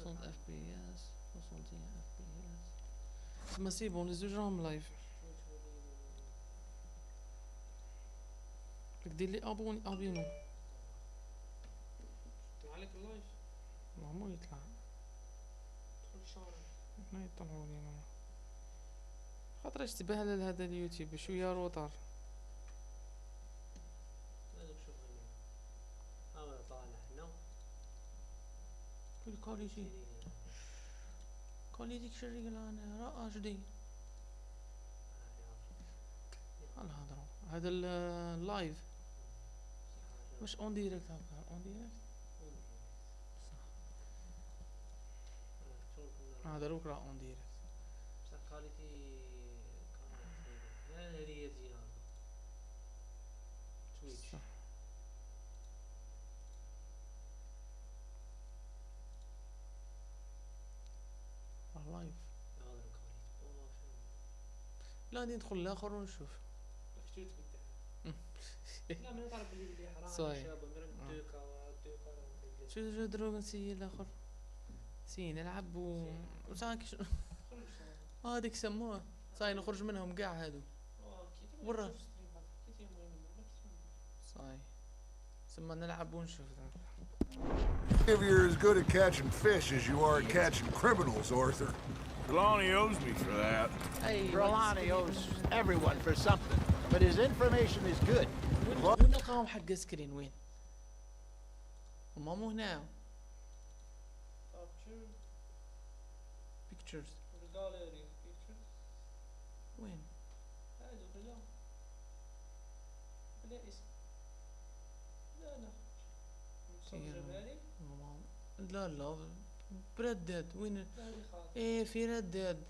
60 اف بي اس 61 اف بي اس. ما سي بون لي زوج راهم لايف. بدك دير لي ابونو. يطلع لك اللايف. مو يطلع. تدخل شارع. ما يطلعوا لي انا. خاطر اشتبه على هذا اليوتيوب شويه روطار. هذاك شوف هنا طالع هنا كل كاليتي كشري انا رائع جدي. الهضرة هذا اللايف مش اون ديريكت هكا اون ديريكت هذا روك راه اون ديريكت بصح كاليتي هذه زينة تويتش. لايف. هذا الكاليتي لا غادي ندخل الاخر ونشوف. شتيت لا ما تعرف اللي حرام صاي شابه من دوكا شو دروغ نسي الاخر سي نلعب وساكش هذيك سموه صاي نخرج منهم كاع هادو ورا صاي سما نلعب ونشوف. If you're as good at catching fish as you are at catching criminals, Arthur. Trelawney owes me for that. Trelawney owes everyone for something, but his information is good. وين نلقاهم حق سكرين وين؟ هما مو هنا. pictures gallery pictures وين؟ هادو بلا اسم. لا لا لا بردد وين؟ ايه في ردد.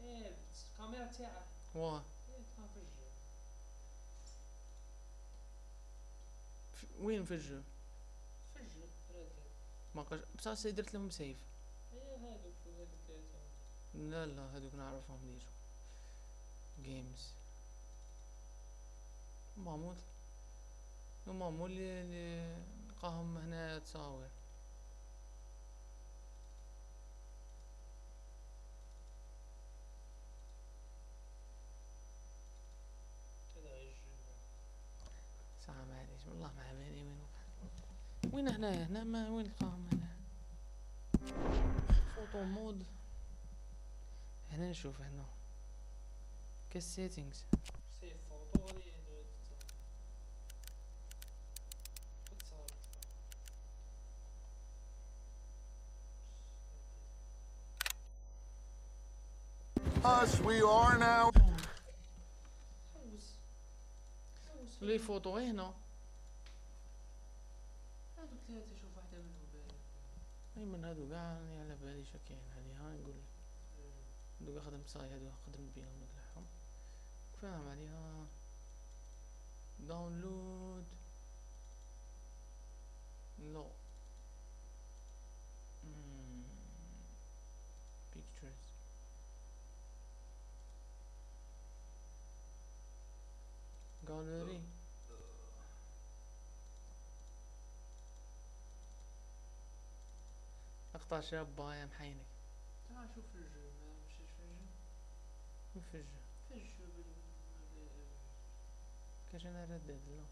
ايه الكاميرا تاعه واه وين فجر ردد ما قاش بصح درت لهم سيف. ايه هادوك شو هادوك ثلاثة. لا هذوك نعرفهم ديجا جيمز مامو اللي نلقاهم هنا تصاور. ساعة معليش والله ما عمالي وين هنا ما وين نلقاهم هنا فوتو مود هنا نشوف هنا كالسيتينغز سيف فوتو غادي Us, we are now. لي فوتو هنا هادوك ثلاثة شوف واحدة منهم باينة. اي من هادو كاع راني على بالي شكاين هادي ها نقول هادو خدم صاي هادو خدم بيهم نقلعهم فاهم عليها داونلود لو pictures gallery اقطع شاب بايا محينك. تعال شوف الجو ما مشيش في الجو. وين فجر في الجو كاش انا ردد لا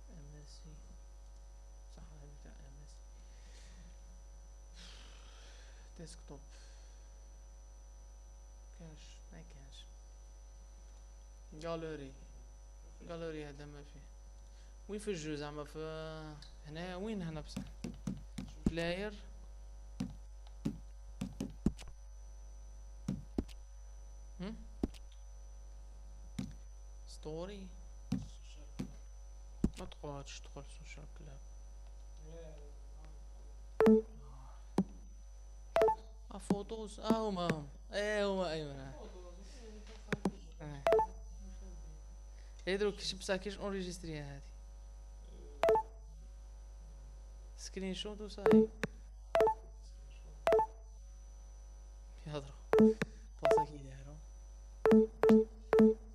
ام اس سي صح هذا بتاع ام اس سي ديسكتوب كاش ما كاش جاليري هذا ما فيه. وين في الجو زعما في هنا وين هنا بصح بلاير ستوري ما تقعدش تدخل سوشيال كلاب. فوتوز هما ايوا يدرو كيش بصح كيش اونريجستري هادي سكرين شوت وصاي يهضروا بلاصه كي دارو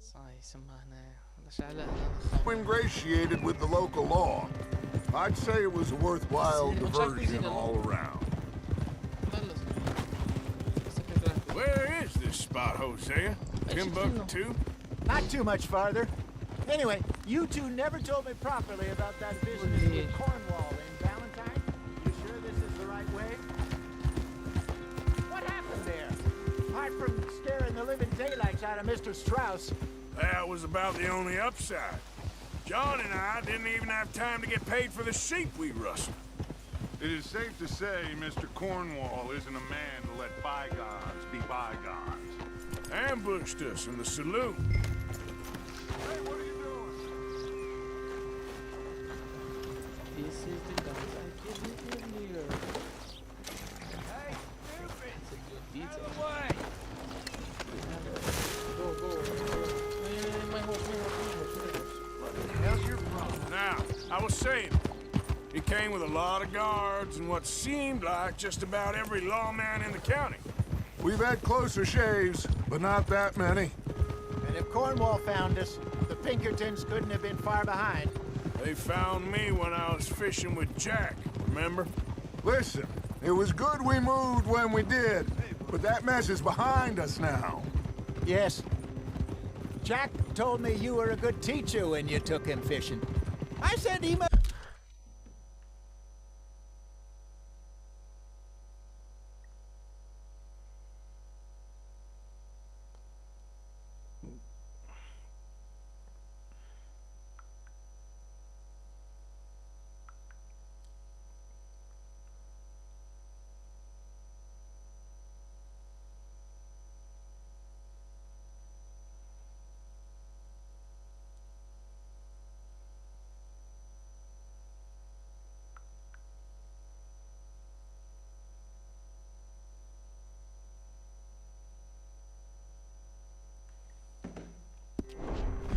صاي سما هنايا شعلقنا نخاف. Ingratiated with the local law. I'd say it was a worthwhile See, what's up with diversion the law? all around. خلص. بس فكرة. Where is this spot, Hosea? Timbuktu? Not too much farther. Anyway, you two never told me properly about that business with Cornwall in Valentine. You sure this is the right way? What happened there? Apart from scaring the living daylights out of Mr. Strauss. That was about the only upside. John and I didn't even have time to get paid for the sheep we rustled. It is safe to say Mr. Cornwall isn't a man to let bygones be bygones. Ambushed us in the saloon. Hey, what are you doing? This is the guns I give you earlier. Hey, stupid! It's a good detail. Away! Go, go. My horse. What the hell's your problem? Now, I was saying, he came with a lot of guards and what seemed like just about every lawman in the county. We've had closer shaves, but not that many. And if Cornwall found us, the Pinkertons couldn't have been far behind. They found me when I was fishing with Jack, remember? Listen, it was good we moved when we did, but that mess is behind us now. Yes. Jack told me you were a good teacher when you took him fishing. I said he must...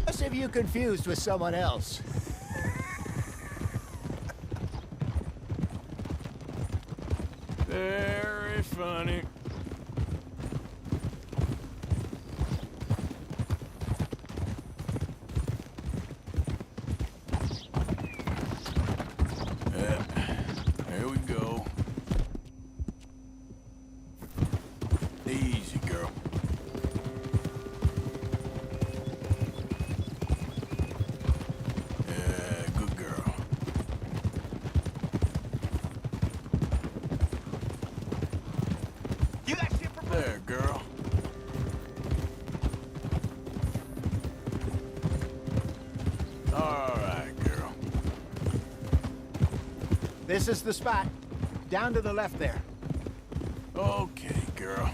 As if you confused with someone else. Very funny. There we go. Easy, girl. Good girl. You got shit for... There, girl. All right, girl. This is the spot. Down to the left there. Okay, girl.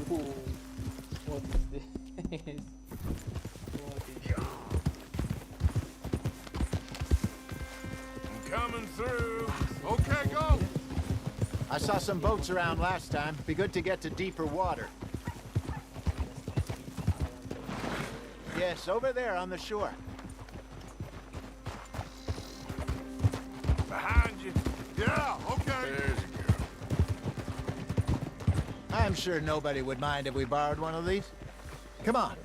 Whoa. What is this? What is this? I'm coming through. Okay, go! I saw some boats around last time. Be good to get to deeper water. Yes, over there on the shore. Behind you. Yeah, okay. There's a girl. I'm sure nobody would mind if we borrowed one of these. Come on.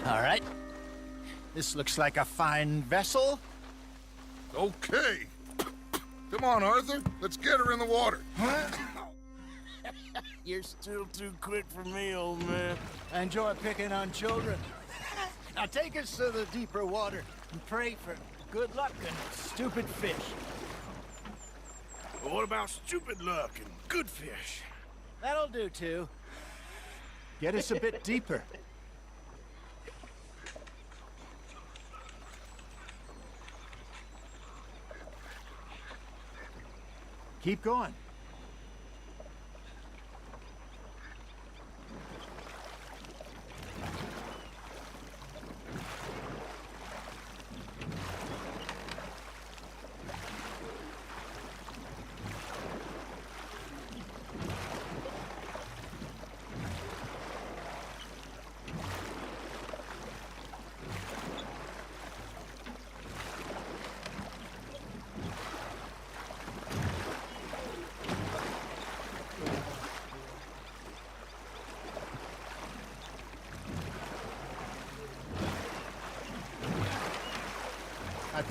All right. This looks like a fine vessel. Okay. Come on, Arthur. Let's get her in the water. You're still too quick for me, old man. I enjoy picking on children. Now take us to the deeper water and pray for good luck and stupid fish. But what about stupid luck and good fish? That'll do too. Get us a bit deeper. Keep going.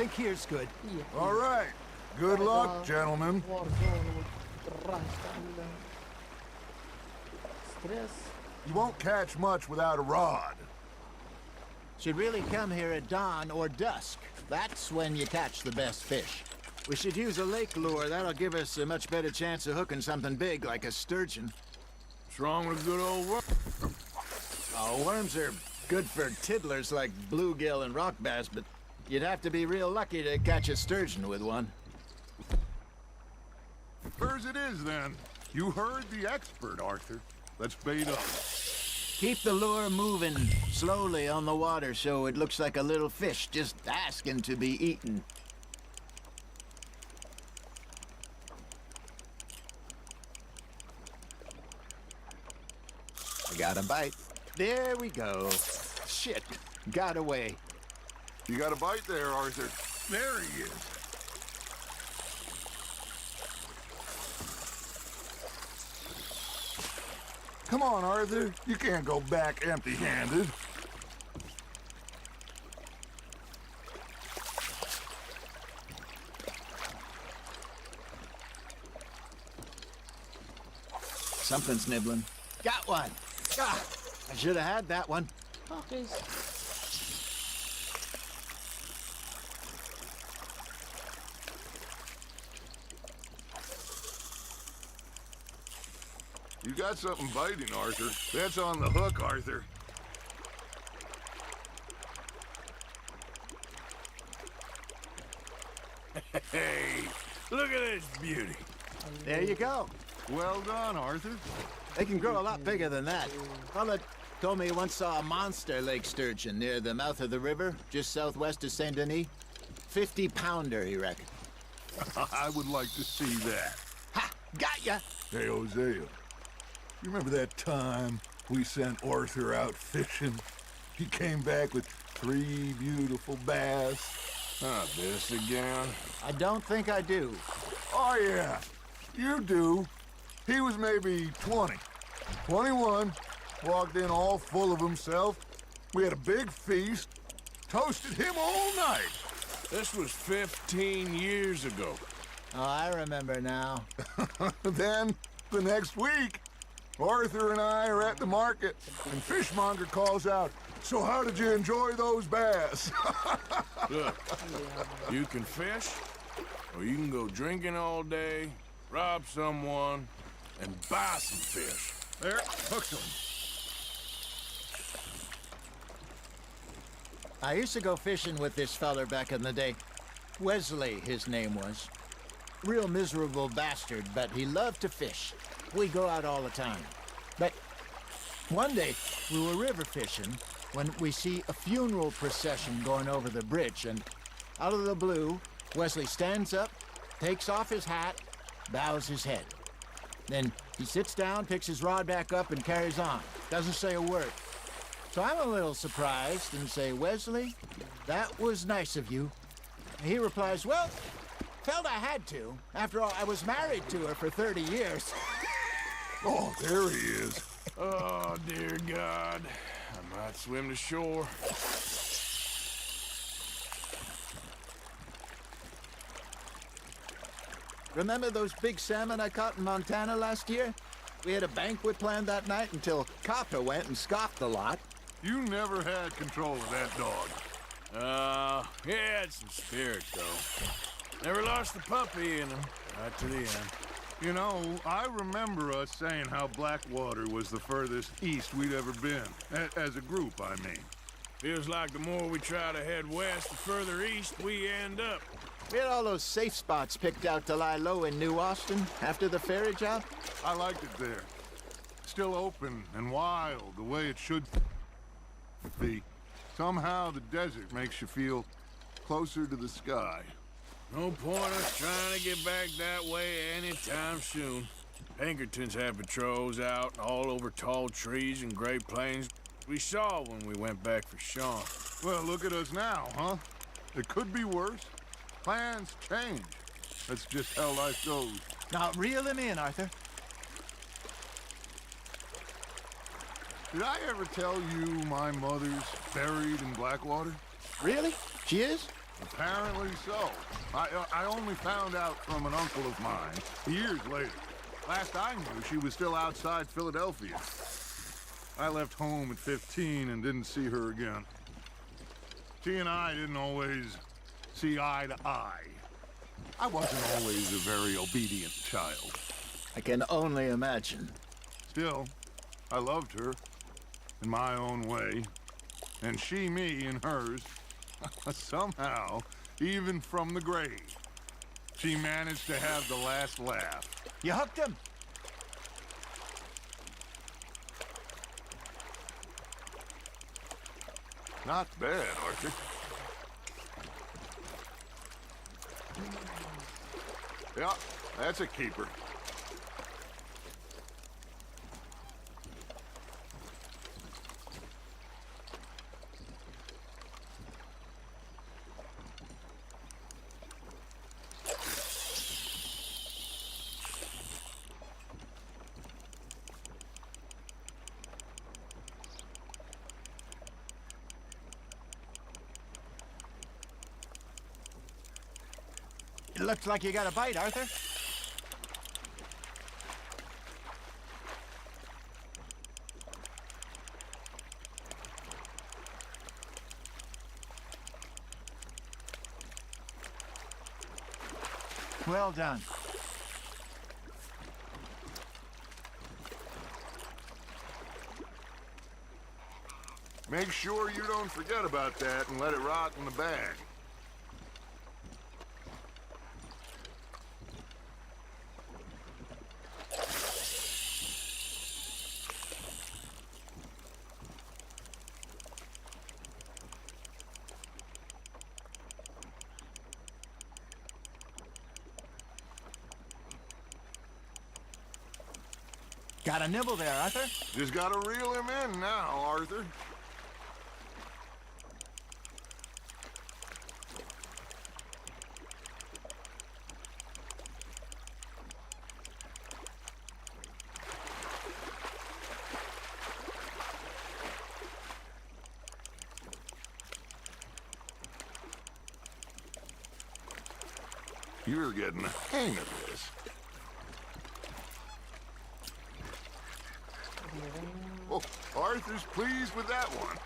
think here's good. All right. Good luck, gentlemen. ستريس. You won't catch much without a rod. Should really come here at dawn or dusk. That's when you catch the best fish. We should use a lake lure. That'll give us a much better chance of hooking something big like a sturgeon. What's wrong with a good old worm? Oh, worms are good for tiddlers like bluegill and rock bass, but you'd have to be real lucky to catch a sturgeon with one. Where's it is, then? You heard the expert, Arthur. Let's bait up. Keep the lure moving slowly on the water so it looks like a little fish just asking to be eaten. I got a bite. There we go. Shit, got away. You got a bite there, Arthur. There he is. Come on, Arthur. You can't go back empty-handed. Something's nibbling. Got one. Ah, I should have had that one. Fuckers. You got something biting, Arthur. That's on the hook, Arthur. Hey, look at this beauty. There you go. Well done, Arthur. They can grow a lot bigger than that. Fella told me he once saw a monster lake sturgeon near the mouth of the river, just southwest of Saint Denis. 50-pounder, he reckoned. I would like to see that. Ha! Got ya! Hey, Hosea. You remember that time we sent Arthur out fishing? He came back with 3 beautiful bass. Not this again. I don't think I do. Oh, yeah. You do. He was maybe 20. 21. Walked in all full of himself. We had a big feast. Toasted him all night. This was 15 years ago. Oh, I remember now. Then, the next week, Arthur and I are at the market, and Fishmonger calls out, "So how did you enjoy those bass?" Look, you can fish, or you can go drinking all day, rob someone, and buy some fish. There, hooked him. I used to go fishing with this feller back in the day. Wesley, his name was. Real miserable bastard, but he loved to fish. We go out all the time. But one day, we were river fishing when we see a funeral procession going over the bridge, and out of the blue, Wesley stands up, takes off his hat, bows his head. Then he sits down, picks his rod back up, and carries on. Doesn't say a word. So I'm a little surprised and say, "Wesley, that was nice of you." And he replies, "Well, felt I had to. After all, I was married to her for 30 years. Oh, there he is. Oh, dear God. I might swim to shore. Remember those big salmon I caught in Montana last year? We had a banquet planned that night until Copper went and scoffed the lot. You never had control of that dog. He had some spirit, though. Never lost the puppy in him, right to the end. You know, I remember us saying how Blackwater was the furthest east we'd ever been. As a group, I mean. Feels like the more we try to head west, the further east we end up. We had all those safe spots picked out to lie low in New Austin after the ferry job. I liked it there. Still open and wild, the way it should be. Somehow the desert makes you feel closer to the sky. No point us trying to get back that way anytime soon. Pinkertons had patrols out all over tall trees and Great Plains. We saw when we went back for Sean. Well, look at us now, huh? It could be worse. Plans change. That's just how life goes. Now, reel him in, Arthur. Did I ever tell you my mother's buried in Blackwater? Really? She is? Apparently so. I only found out from an uncle of mine years later. Last I knew, she was still outside Philadelphia. I left home at 15 and didn't see her again. She and I didn't always see eye to eye. I wasn't always a very obedient child. I can only imagine. Still, I loved her in my own way, and she me in hers. Somehow, even from the grave, she managed to have the last laugh. You hooked him? Not bad, Arthur. Yeah, that's a keeper. It looks like you got a bite, Arthur. Well done. Make sure you don't forget about that and let it rot in the bag. Got a nibble there, Arthur. Just gotta reel him in now, Arthur. You're getting the hang of this. Oh, Arthur's pleased with that one.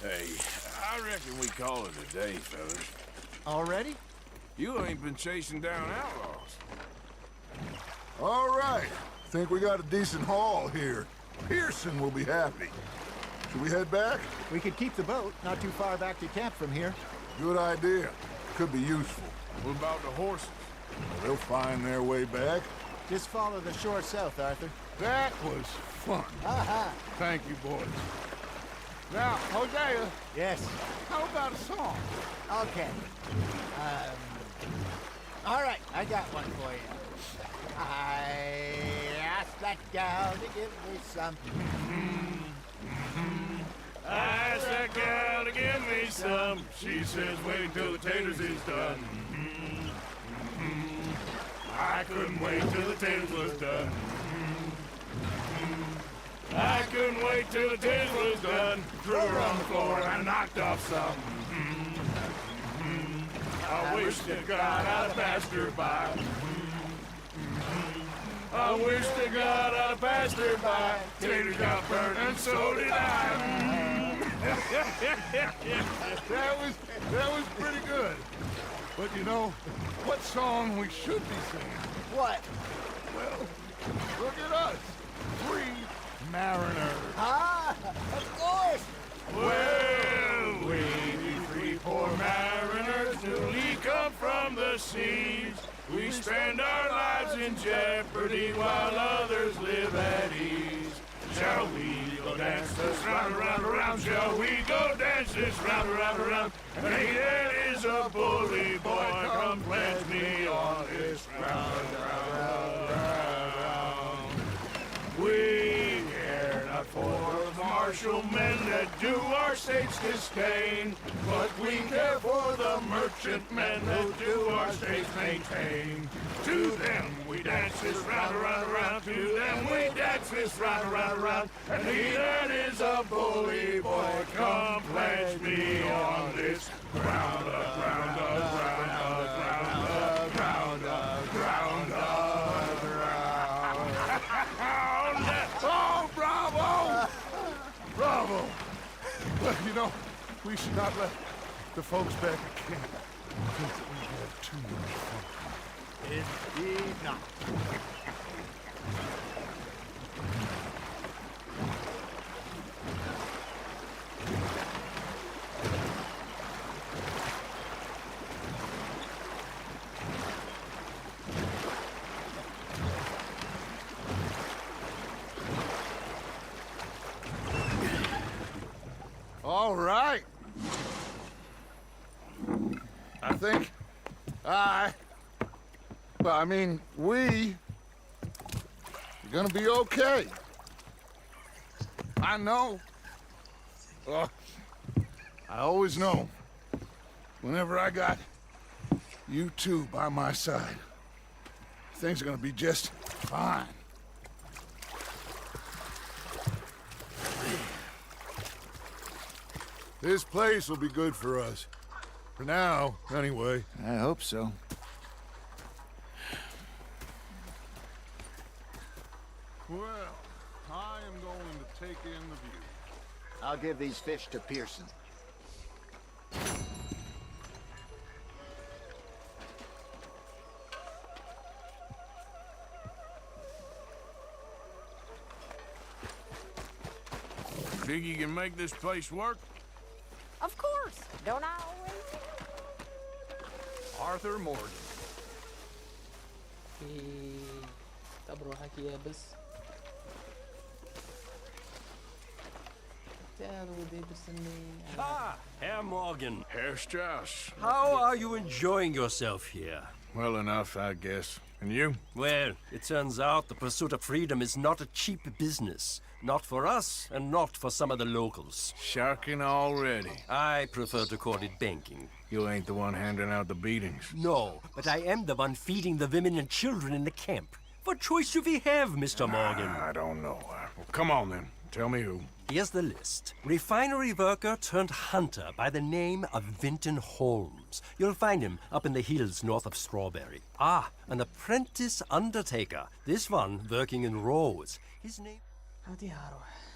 Hey, I reckon we call it a day, fellas. Already? You ain't been chasing down outlaws. All right. Think we got a decent haul here. Pearson will be happy. Should we head back? We could keep the boat not too far back to camp from here. Good idea. Could be useful. What about the horses? They'll find their way back. Just follow the shore south, Arthur. That was fun. Aha! Thank you, boys. Now, Hosea, Yes. how about a song? Okay. All right, I got one for you. I asked that gal to give me some. I asked that gal to give me some. She says, wait till the taters is done. I couldn't wait till the taters was done. I couldn't wait till the taters was done. Threw her on the floor and I knocked off some. I wish to God I'd passed her by. I wish to God I'd passed her by. Taters got burnt and so did I. That was pretty good. But you know, what song we should be singing? What? Well, look at us. Three mariners. Ah, of course. Well, we three poor mariners newly come from the seas. We spend our lives in jeopardy while others live at ease. Shall we go dance this round, around, around? Shall we go dance this round, around, around? Hayden is a bully boy, come pledge me on this round, round, round. We care not for martial men that do our state's disdain, but we care for the the merchantmen who do our states maintain. To them we dance this round, around, around. To them we dance this round, around, around. And he that is a bully boy, come pledge me on this ground up, ground up, ground up, ground up, ground up, ground up, ground up. Oh, bravo! Bravo! Well, you know, we should not let the folks back at camp think that we have too much fun. Indeed not. All right. I think we are gonna be okay. I know. I always know. Whenever I got you two by my side, things are gonna be just fine. This place will be good for us. For now, anyway. I hope so. Well, I am going to take in the view. I'll give these fish to Pearson. Think you can make this place work? Of course. Don't I always? Arthur Morgan. طب روحك يابس. Ah, Herr Morgan. Herr Strauss. How are you enjoying yourself here? Well enough, I guess. And you? Well, it turns out the pursuit of freedom is not a cheap business. Not for us, and not for some of the locals. Sharking already. I prefer to call it banking. You ain't the one handing out the beatings. No, but I am the one feeding the women and children in the camp. What choice do we have, Mr. Morgan? I don't know. Well, come on then. Tell me who. Here's the list. Refinery worker turned hunter by the name of Vinton Holmes. You'll find him up in the hills north of Strawberry. Ah, an apprentice undertaker. This one working in Rhodes. His name... هادي هروح.